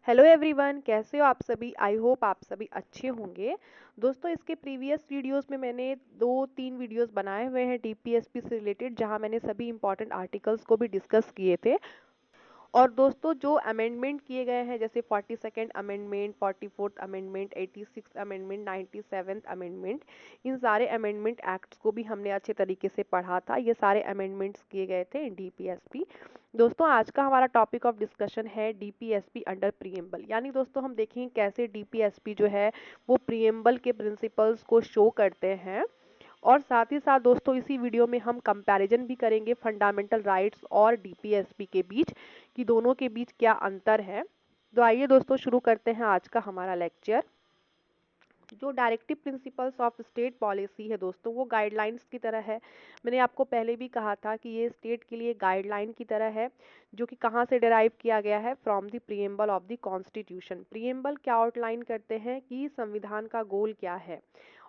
Hello everyone, कैसे हो आप सभी। आई होप आप सभी अच्छे होंगे। दोस्तों, इसके प्रीवियस वीडियोस में मैंने 2-3 वीडियोस बनाए हुए हैं डीपीएसपी से रिलेटेड, जहां मैंने सभी इंपॉर्टेंट आर्टिकल्स को भी डिस्कस किए थे। और दोस्तों, जो अमेंडमेंट किए गए हैं, जैसे 42nd amendment, 44th amendment, 86th amendment, 97th amendment, इन सारे अमेंडमेंट एक्ट्स को भी हमने अच्छे तरीके से पढ़ा था। ये सारे अमेंडमेंट्स किए गए थे डीपीएसपी। दोस्तों, आज का हमारा टॉपिक ऑफ डिस्कशन है डीपीएसपी अंडर प्रीएम्बल। यानी दोस्तों, हम देखेंगे कैसे डीपीएसपी जो है वो प्रीएम्बल के प्रिंसिपल्स को शो करते हैं। और साथ ही साथ दोस्तों, इसी वीडियो में हम कंपैरिजन भी करेंगे फंडामेंटल राइट्स और डीपीएसपी के बीच, कि दोनों के बीच क्या अंतर है। तो आइए दोस्तों, शुरू करते हैं आज का हमारा लेक्चर। जो directive principles of state policy है दोस्तों, वो गाइडलाइंस की तरह है। मैंने आपको पहले भी कहा था कि ये स्टेट के लिए गाइडलाइन की तरह है, जो कि कहाँ से डिराइव किया गया है, from the preamble of the constitution. Preamble क्या आउटलाइन करते हैं कि संविधान का गोल क्या है,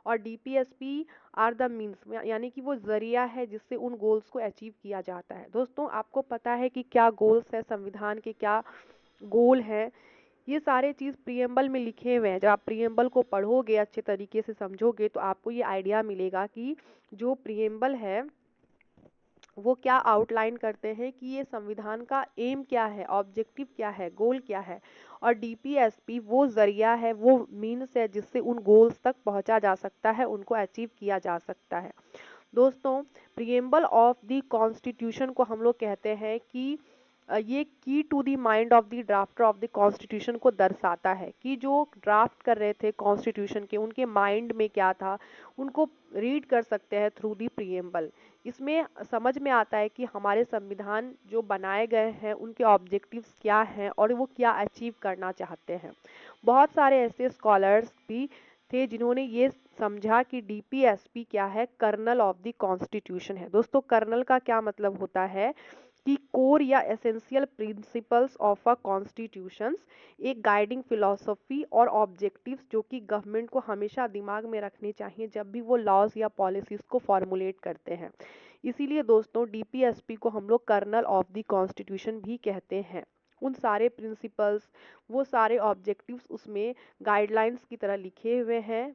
और डीपीएसपी आर द मीन्स, यानी कि वो जरिया है जिससे उन गोल्स को अचीव किया जाता है। दोस्तों, आपको पता है कि क्या गोल्स है संविधान के, क्या गोल है। ये सारे चीज़ प्रीएम्बल में लिखे हुए हैं। जब आप प्रीएम्बल को पढ़ोगे, अच्छे तरीके से समझोगे, तो आपको ये आइडिया मिलेगा कि जो प्रीएम्बल है वो क्या आउटलाइन करते हैं, कि ये संविधान का एम क्या है, ऑब्जेक्टिव क्या है, गोल क्या है। और डीपीएसपी वो जरिया है, वो मीन्स है जिससे उन गोल्स तक पहुंचा जा सकता है, उनको अचीव किया जा सकता है। दोस्तों, प्रीएम्बल ऑफ द कॉन्स्टिट्यूशन को हम लोग कहते हैं कि ये key to the mind of the drafter of the constitution को दर्शाता है, कि जो ड्राफ्ट कर रहे थे कॉन्स्टिट्यूशन के, उनके माइंड में क्या था, उनको रीड कर सकते हैं थ्रू द प्रीएम्बल। इसमें समझ में आता है कि हमारे संविधान जो बनाए गए हैं उनके ऑब्जेक्टिव्स क्या हैं और वो क्या अचीव करना चाहते हैं। बहुत सारे ऐसे स्कॉलर्स भी थे जिन्होंने ये समझा कि डीपीएसपी क्या है, कर्नल ऑफ द कॉन्स्टिट्यूशन है। दोस्तों, कर्नल का क्या मतलब होता है, कि कोर या essential principles of a constitutions, एक गाइडिंग फिलॉसफी और ऑब्जेक्टिव्स जो कि गवर्नमेंट को हमेशा दिमाग में रखने चाहिए जब भी वो लॉज या पॉलिसीज को फॉर्मुलेट करते हैं। इसीलिए दोस्तों, डीपीएसपी को हम लोग कर्नल ऑफ द कॉन्स्टिट्यूशन भी कहते हैं। उन सारे प्रिंसिपल्स, वो सारे ऑब्जेक्टिव्स उसमें गाइडलाइंस की तरह लिखे हुए हैं।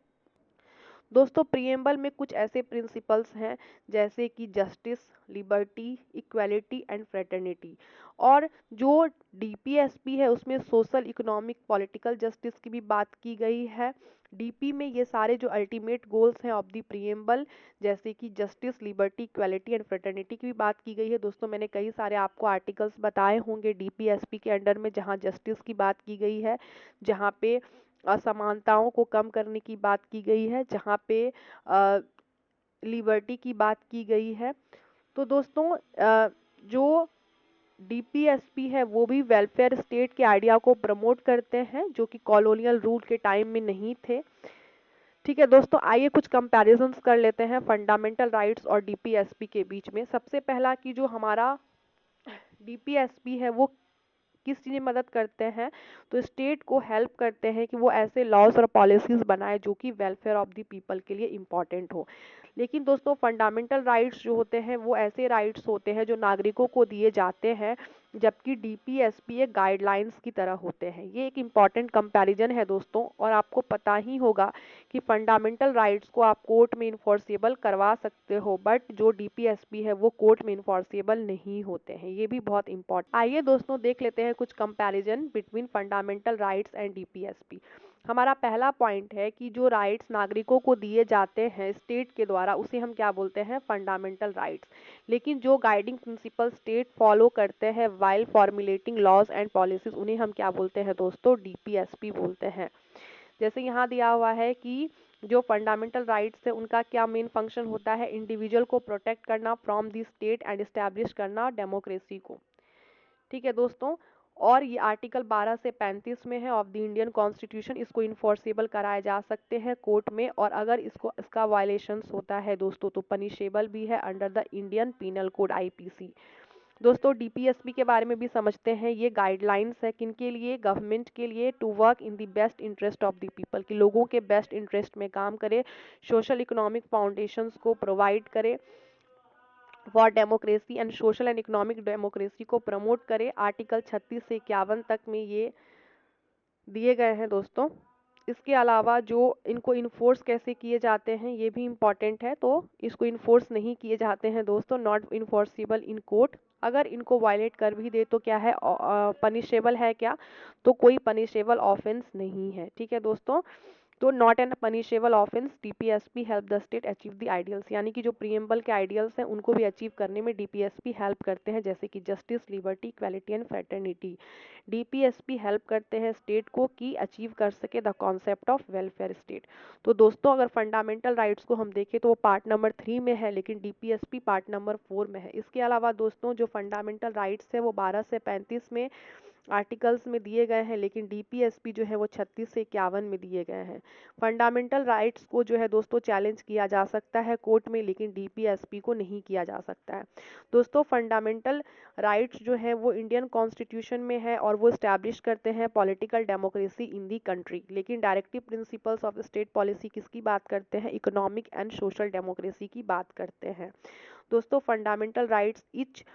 दोस्तों, प्रीएम्बल में कुछ ऐसे प्रिंसिपल्स हैं जैसे कि justice, liberty, equality and fraternity. और जो डीपीएसपी है उसमें सोशल, इकोनॉमिक, पॉलिटिकल जस्टिस की भी बात की गई है। डीपी में ये सारे जो अल्टीमेट गोल्स हैं ऑफ द प्रीएम्बल, जैसे कि justice, liberty, equality and fraternity की भी बात की गई है। दोस्तों, मैंने कई सारे आपको आर्टिकल्स बताए होंगे डीपीएसपी के अंडर में, जहाँ जस्टिस की बात की गई है, जहाँ पे असमानताओं को कम करने की बात की गई है, जहाँ पे लिबर्टी की बात की गई है। तो दोस्तों, जो डीपीएसपी है वो भी वेलफेयर स्टेट के आइडिया को प्रमोट करते हैं, जो कि कॉलोनियल रूल के टाइम में नहीं थे। ठीक है दोस्तों, आइए कुछ कंपैरिजंस कर लेते हैं फंडामेंटल राइट्स और डीपीएसपी के बीच में। सबसे पहला, कि जो हमारा डीपीएसपी है वो किस चीज़ में मदद करते हैं, तो स्टेट को हेल्प करते हैं कि वो ऐसे लॉज और पॉलिसीज बनाए जो कि वेलफेयर ऑफ द पीपल के लिए इम्पॉर्टेंट हो। लेकिन दोस्तों, फंडामेंटल राइट्स जो होते हैं वो ऐसे राइट्स होते हैं जो नागरिकों को दिए जाते हैं, जबकि डीपीएसपी एक गाइडलाइंस की तरह होते हैं। ये एक इम्पॉर्टेंट कंपैरिजन है दोस्तों। और आपको पता ही होगा कि फंडामेंटल राइट्स को आप कोर्ट में इन्फोर्सेबल करवा सकते हो, बट जो डीपीएसपी है वो कोर्ट में इन्फोर्सेबल नहीं होते हैं। ये भी बहुत इंपॉर्टेंट। आइए दोस्तों, देख लेते हैं कुछ comparison between fundamental rights and DPSP. हमारा पहला पॉइंट है कि जो राइट्स नागरिकों को दिए जाते हैं स्टेट के द्वारा, उसे हम क्या बोलते हैं, फंडामेंटल राइट्स। लेकिन जो गाइडिंग प्रिंसिपल स्टेट फॉलो करते हैं while formulating laws and policies, उन्हें हम क्या बोलते हैं दोस्तों, डीपीएसपी बोलते हैं। जैसे यहाँ दिया हुआ है कि जो फंडामेंटल राइट्स है उनका क्या मेन फंक्शन होता है, इंडिविजुअल को प्रोटेक्ट करना from the state and establish करना डेमोक्रेसी को। ठीक है दोस्तों, और ये आर्टिकल 12 से 35 में है ऑफ द इंडियन कॉन्स्टिट्यूशन। इसको इन्फोर्सेबल कराए जा सकते हैं कोर्ट में, और अगर इसका वायलेशंस होता है दोस्तों तो पनिशेबल भी है under the Indian penal code, IPC. दोस्तों, डीपीएसपी के बारे में भी समझते हैं। ये गाइडलाइंस है किनके लिए, गवर्नमेंट के लिए, to work in the best interest of the people, कि लोगों के बेस्ट इंटरेस्ट में काम करे, सोशल इकोनॉमिक फाउंडेशंस को प्रोवाइड करे, for democracy and social and economic democracy को प्रमोट करे। आर्टिकल 36 से 51 तक में ये दिए गए हैं दोस्तों। इसके अलावा जो इनको इन्फोर्स कैसे किए जाते हैं ये भी इम्पॉर्टेंट है। तो इसको इन्फोर्स नहीं किए जाते हैं दोस्तों, नॉट इन्फोर्सिबल इन कोर्ट। अगर इनको वायलेट कर भी दे तो क्या है, पनिशेबल है क्या, तो कोई पनिशेबल ऑफेंस नहीं है। ठीक है दोस्तों, तो not an punishable offence, DPSP help the state achieve the ideals, यानी कि जो प्रीएम्बल के आइडियल्स हैं उनको भी अचीव करने में डीपीएसपी हेल्प करते हैं, जैसे कि justice, liberty, equality and fraternity. DPSP help करते हैं स्टेट को कि अचीव कर सके the concept of welfare state. तो दोस्तों अगर फंडामेंटल राइट्स को हम देखें तो वो पार्ट नंबर 3 में है, लेकिन डीपीएसपी पार्ट नंबर 4 में है। इसके अलावा दोस्तों जो फंडामेंटल राइट्स है वो 12 से 35 में आर्टिकल्स में दिए गए हैं, लेकिन डीपीएसपी जो है वो 36 से 51 में दिए गए हैं। फंडामेंटल राइट्स को जो है दोस्तों चैलेंज किया जा सकता है कोर्ट में, लेकिन डीपीएसपी को नहीं किया जा सकता है। दोस्तों फंडामेंटल राइट्स जो है वो इंडियन कॉन्स्टिट्यूशन में है और वो स्टैब्लिश करते हैं political democracy in the country, लेकिन directive principles of state policy किसकी बात करते हैं, इकोनॉमिक एंड सोशल डेमोक्रेसी की बात करते हैं। दोस्तों fundamental rights each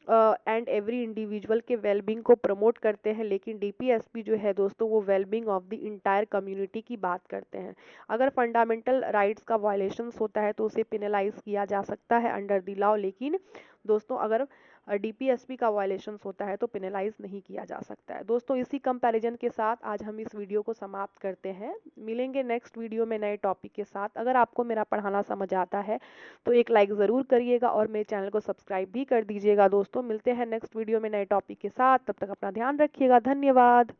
and every individual के वेलबींग को प्रमोट करते हैं, लेकिन डीपीएसपी जो है दोस्तों वो wellbeing of the entire community की बात करते हैं। अगर फंडामेंटल राइट्स का वायलेशंस होता है तो उसे पेनलाइज किया जा सकता है अंडर द लॉ, लेकिन दोस्तों अगर डीपीएसपी का वायलेशंस होता है तो पेनलाइज नहीं किया जा सकता है। दोस्तों इसी कंपैरिजन के साथ आज हम इस वीडियो को समाप्त करते हैं। मिलेंगे नेक्स्ट वीडियो में नए टॉपिक के साथ। अगर आपको मेरा पढ़ाना समझ आता है तो एक लाइक ज़रूर करिएगा और मेरे चैनल को सब्सक्राइब भी कर दीजिएगा। दोस्तों मिलते हैं नेक्स्ट वीडियो में नए टॉपिक के साथ, तब तक अपना ध्यान रखिएगा। धन्यवाद।